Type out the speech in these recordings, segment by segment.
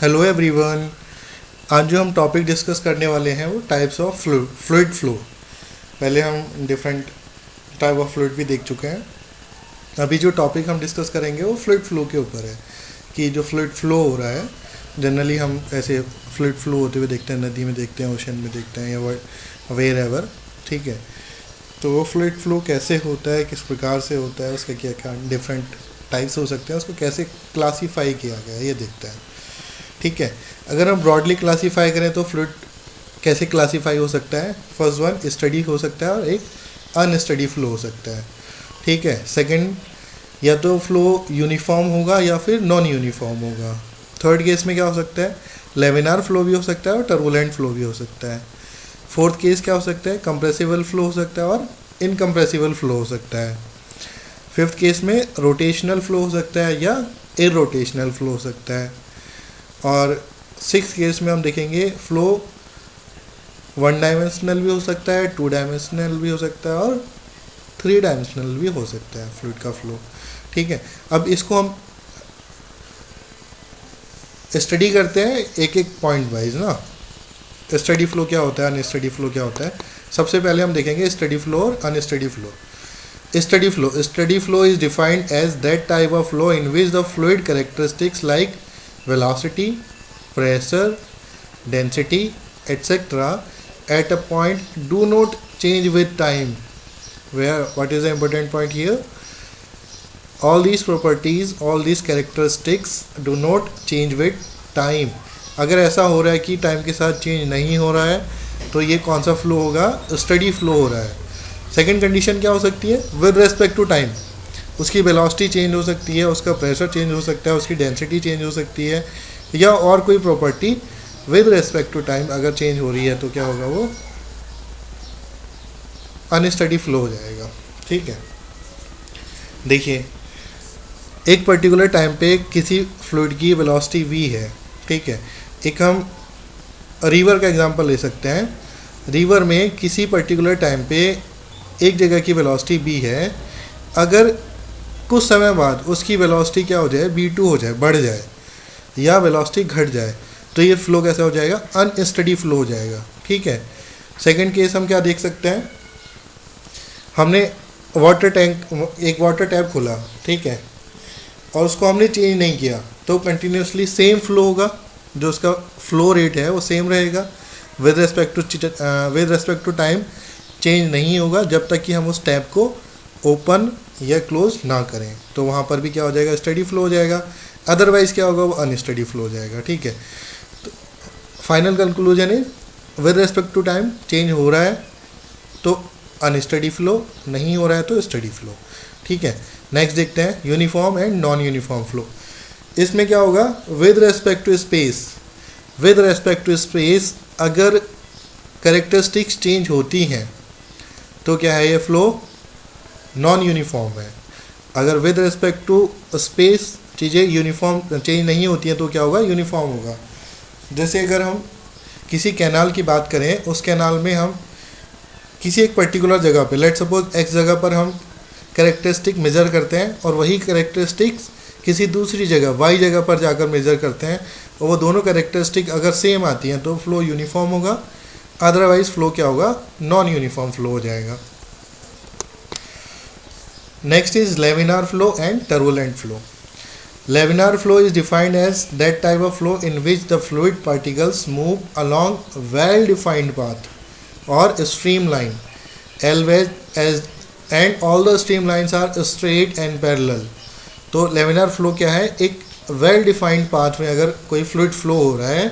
Hello everyone. आज जो हम टॉपिक डिस्कस करने वाले हैं वो टाइप्स ऑफ फ्लूइड फ्लो। पहले हम डिफरेंट टाइप ऑफ फ्लूइड भी देख चुके हैं। अभी जो टॉपिक हम डिस्कस करेंगे वो फ्लूइड फ्लो के ऊपर है कि जो फ्लूइड फ्लो हो रहा है, जनरली हम ऐसे फ्लूइड फ्लो होते हुए देखते हैं, नदी में देखते हैं, ओशन में देखते हैं या वेयर एवर। ठीक है, तो वो फ्लूइड फ्लो कैसे होता है, किस प्रकार से होता है, उसके क्या क्या डिफरेंट टाइप्स हो सकते हैं, उसको कैसे क्लासीफाई किया गया है ये देखते हैं। ठीक है, अगर हम ब्रॉडली क्लासीफाई करें तो फ्लूइड कैसे क्लासीफाई हो सकता है। फर्स्ट वन स्टडी हो सकता है और एक अनस्टडी फ्लो हो सकता है। ठीक है, सेकंड या तो फ्लो यूनिफॉर्म होगा या फिर नॉन यूनिफॉर्म होगा। थर्ड केस में क्या हो सकता है, लेमिनार फ्लो भी हो सकता है और टर्बुलेंट फ्लो भी हो सकता है। फोर्थ केस क्या हो सकता है, कंप्रेसिबल फ्लो हो सकता है और इनकम्प्रेसिबल फ्लो हो सकता है। फिफ्थ केस में रोटेशनल फ्लो हो सकता है या इरोटेशनल फ्लो हो सकता है। और सिक्स केस में हम देखेंगे फ्लो वन डायमेंशनल भी हो सकता है, टू डायमेंशनल भी हो सकता है और थ्री डायमेंशनल भी हो सकता है फ्लूइड का फ्लो। ठीक है, अब इसको हम स्टडी करते हैं एक एक पॉइंट वाइज ना। स्टडी फ्लो क्या होता है, अनस्टडी फ्लो क्या होता है। सबसे पहले हम देखेंगे स्टडी फ्लो और unsteady flow. Steady flow is defined as that type of flow in which the fluid characteristics like velocity, pressure, density, etc. at a point do not change with time. What is the important point here? All these properties, all these characteristics do not change with time. अगर ऐसा हो रहा है कि time के साथ change नहीं हो रहा है तो ये कौन सा फ्लो होगा, स्टडी फ्लो हो रहा है। सेकेंड कंडीशन क्या हो सकती है, विद रेस्पेक्ट टू टाइम। उसकी वेलोसिटी चेंज हो सकती है, उसका प्रेशर चेंज हो सकता है, उसकी डेंसिटी चेंज हो सकती है या और कोई property with respect to time अगर चेंज हो रही है तो क्या होगा, वो अनस्टडी फ्लो हो जाएगा। ठीक है, देखिए एक पर्टिकुलर टाइम पे किसी फ्लूइड की वेलोसिटी v है। ठीक है, एक हम रिवर का एग्जांपल ले सकते हैं। रिवर में किसी पर्टिकुलर टाइम पे एक जगह की वेलोसिटी b है, अगर कुछ समय बाद उसकी वेलोसिटी क्या हो जाए, v2 हो जाए, बढ़ जाए या वेलोसिटी घट जाए तो ये फ्लो कैसा हो जाएगा, अनस्टडी फ्लो हो जाएगा। ठीक है, सेकंड केस हम क्या देख सकते हैं, हमने एक वाटर टैप खोला, ठीक है, और उसको हमने चेंज नहीं किया तो कंटिन्यूसली सेम फ्लो होगा, जो उसका फ्लो रेट है वो सेम रहेगा, with respect to time change नहीं होगा जब तक कि हम उस टैप को ओपन या क्लोज ना करें। तो वहाँ पर भी क्या हो जाएगा, स्टडी फ्लो हो जाएगा। अदरवाइज क्या होगा, वो अनस्टडी फ्लो हो जाएगा। ठीक है, तो final conclusion is with respect to time change हो रहा है तो अनस्टडी फ्लो, नहीं हो रहा है तो स्टडी फ्लो। ठीक है, नेक्स्ट देखते हैं uniform and non uniform flow. इसमें क्या होगा, with respect to space. With respect to space अगर कैरेक्टरिस्टिक्स चेंज होती हैं तो क्या है, ये फ्लो नॉन यूनिफॉर्म है। अगर विद रिस्पेक्ट टू स्पेस चीज़ें यूनिफॉर्म चेंज नहीं होती हैं तो क्या होगा, यूनिफॉर्म होगा। जैसे अगर हम किसी कैनाल की बात करें, उस कैनाल में हम किसी एक पर्टिकुलर जगह पे, लेट सपोज एक्स जगह पर हम कैरेक्टरिस्टिक मेज़र करते हैं और वही कैरेक्टरिस्टिक्स किसी दूसरी जगह वाई जगह पर जाकर मेज़र करते हैं और वो दोनों कैरेक्टरिस्टिक अगर सेम आती हैं तो फ्लो यूनिफॉर्म होगा, अदरवाइज फ्लो क्या होगा, नॉन यूनिफॉर्म फ्लो हो जाएगा। Next is laminar flow and turbulent flow. Laminar flow is defined as that type of flow in which the fluid particles move along a well-defined path or a streamline, always as and all the streamlines are straight and parallel. तो laminar flow क्या है, एक well-defined path में अगर कोई fluid flow हो रहा है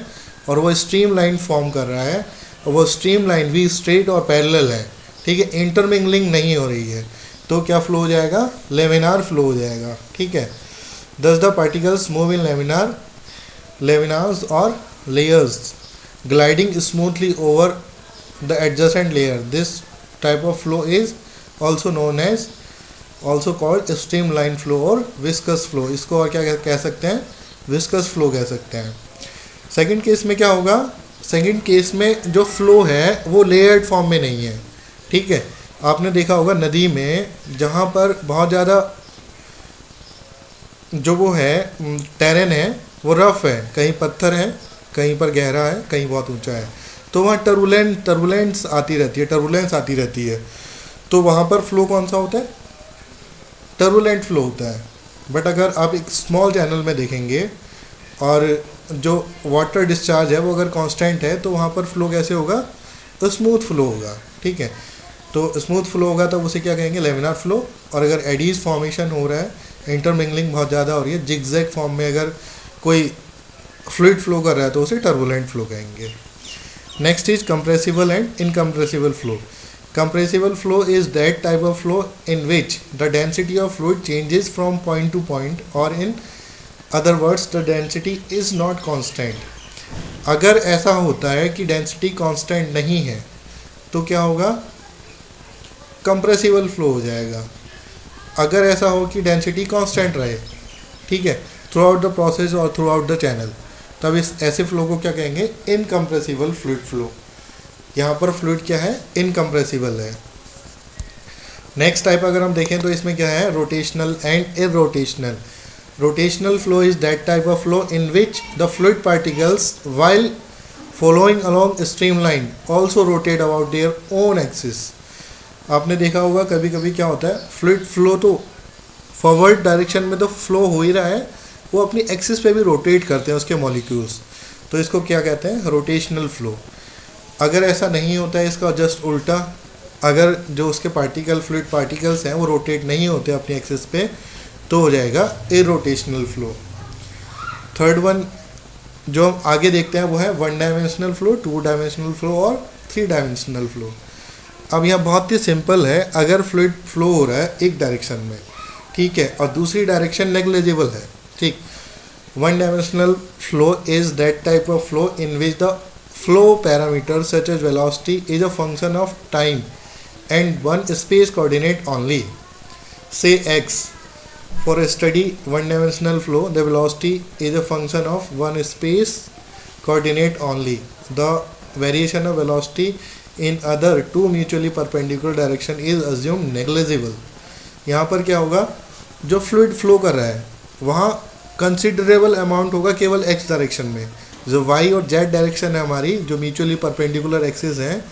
और वो streamline form कर रहा है और वो streamline भी straight और parallel है, ठीक है, intermingling नहीं हो रही है, तो क्या फ्लो हो जाएगा, लेमिनार फ्लो हो जाएगा। ठीक है, thus the particles move in laminas और layers gliding smoothly over the adjacent layer. This type of flow is also known as also called streamline flow और विस्कस फ्लो। इसको और क्या कह सकते हैं, विस्कस फ्लो कह सकते हैं। सेकेंड केस में क्या होगा, सेकेंड केस में जो फ्लो है वो लेयर्ड फॉर्म में नहीं है। ठीक है, आपने देखा होगा नदी में जहाँ पर बहुत ज़्यादा जो वो है टेरेन है वो रफ है, कहीं पत्थर है, कहीं पर गहरा है, कहीं बहुत ऊंचा है, तो वहाँ टर्बुलेंस आती रहती है। तो वहाँ पर फ्लो कौन सा होता है? टर्बुलेंट फ्लो होता है। बट अगर आप एक स्मॉल चैनल में देखेंगे और जो वाटर डिस्चार्ज है वो अगर कांस्टेंट है, तो वहाँ पर फ्लो कैसे होगा? तो स्मूथ फ्लो होगा, ठीक है। तो स्मूथ फ्लो होगा तब उसे क्या कहेंगे? Laminar flow. और अगर एडीज फॉर्मेशन हो रहा है, इंटरमिंगलिंग बहुत ज़्यादा हो रही है, जिगजैग फॉर्म में अगर कोई फ्लूइड फ्लो कर रहा है, तो उसे टर्बुलेंट फ्लो कहेंगे। Next is compressible and incompressible flow. Compressible flow is that type of flow in which the density of fluid changes from point to point, or in other words the density is not constant. अगर ऐसा होता है कि density constant नहीं है तो क्या होगा? कंप्रेसिबल फ्लो हो जाएगा। अगर ऐसा हो कि डेंसिटी कांस्टेंट रहे, ठीक है, थ्रू आउट द प्रोसेस और थ्रू आउट द चैनल, तब इस ऐसे फ्लो को क्या कहेंगे? Incompressible fluid flow. यहाँ पर फ्लूइड क्या है? इनकम्प्रेसिबल है। नेक्स्ट टाइप अगर हम देखें तो इसमें क्या है? Rotational and irrotational. Rotational flow is that type of flow in which the fluid particles while following along streamline also rotate about their own axis. आपने देखा होगा कभी कभी क्या होता है, फ्लूइड फ्लो तो फॉरवर्ड डायरेक्शन में तो फ्लो हो ही रहा है, वो अपनी एक्सिस पे भी रोटेट करते हैं उसके मॉलिक्यूल्स, तो इसको क्या कहते हैं? Rotational flow. अगर ऐसा नहीं होता है, इसका जस्ट उल्टा, अगर जो उसके फ्लूइड पार्टिकल्स हैं वो रोटेट नहीं होते अपनी एक्सिस पे, तो हो जाएगा इरोटेशनल फ्लो। थर्ड वन जो हम आगे देखते हैं वो है 1 डायमेंशनल फ्लो, 2 डायमेंशनल फ्लो और 3 डायमेंशनल फ्लो। अब यहाँ बहुत ही सिंपल है, अगर फ्लूइड फ्लो हो रहा है एक डायरेक्शन में, ठीक है, और दूसरी डायरेक्शन नेग्लिजिबल है, ठीक, 1 dimensional flow is that type of flow in which the flow parameters such as velocity is a function of time and one space coordinate only. Say x. For a steady one-dimensional flow, the velocity is a function of one space coordinate only. The variation of velocity in other two mutually perpendicular direction is assumed negligible. यहाँ पर क्या होगा? जो fluid flow कर रहा है वहाँ considerable amount होगा केवल x डायरेक्शन में। जो y और z डायरेक्शन है हमारी, जो म्यूचुअली परपेंडिकुलर एक्सिस हैं,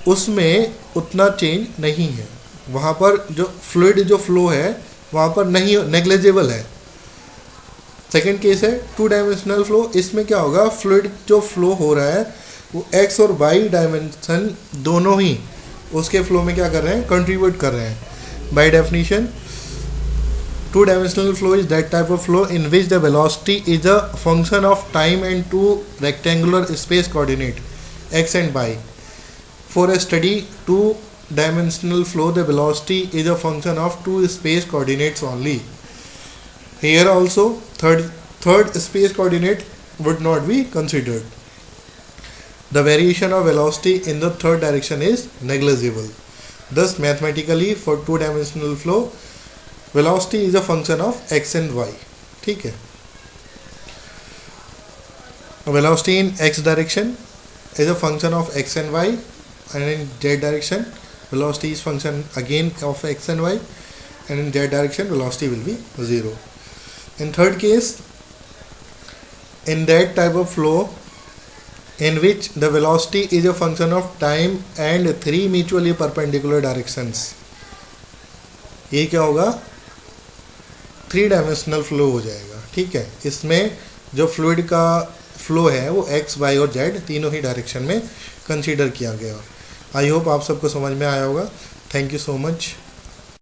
उसमें उतना चेंज नहीं है। वहाँ पर जो फ्लूइड जो फ्लो है वहाँ पर नहीं, नेग्लिजिबल है। सेकेंड केस है 2 डायमेंशनल फ्लो। इसमें क्या होगा? फ्लूइड जो फ्लो हो रहा है वो x और y डायमेंशन दोनों ही उसके फ्लो में क्या कर रहे हैं? कंट्रीब्यूट कर रहे हैं। By definition 2-dimensional flow is that type of flow in which the velocity is a function of time and two rectangular space coordinate x and y. For a steady 2-dimensional flow, the velocity is a function of two space coordinates only. Here also third space coordinate would not be considered. The variation of velocity in the third direction is negligible. Thus mathematically for 2-dimensional flow, velocity is a function of x and y, ठीक है। Velocity in x direction is a function of x and y, and in z direction velocity is function again of x and y, and in z direction velocity will be 0. In third case, in that type of flow in which the velocity is a function of time and 3 mutually perpendicular directions, ये क्या होगा? 3 dimensional flow हो जाएगा, ठीक है। इसमें जो fluid का फ्लो है वो x, y और z तीनों ही डायरेक्शन में कंसीडर किया गया। आई होप आप सबको समझ में आया होगा। Thank you so much.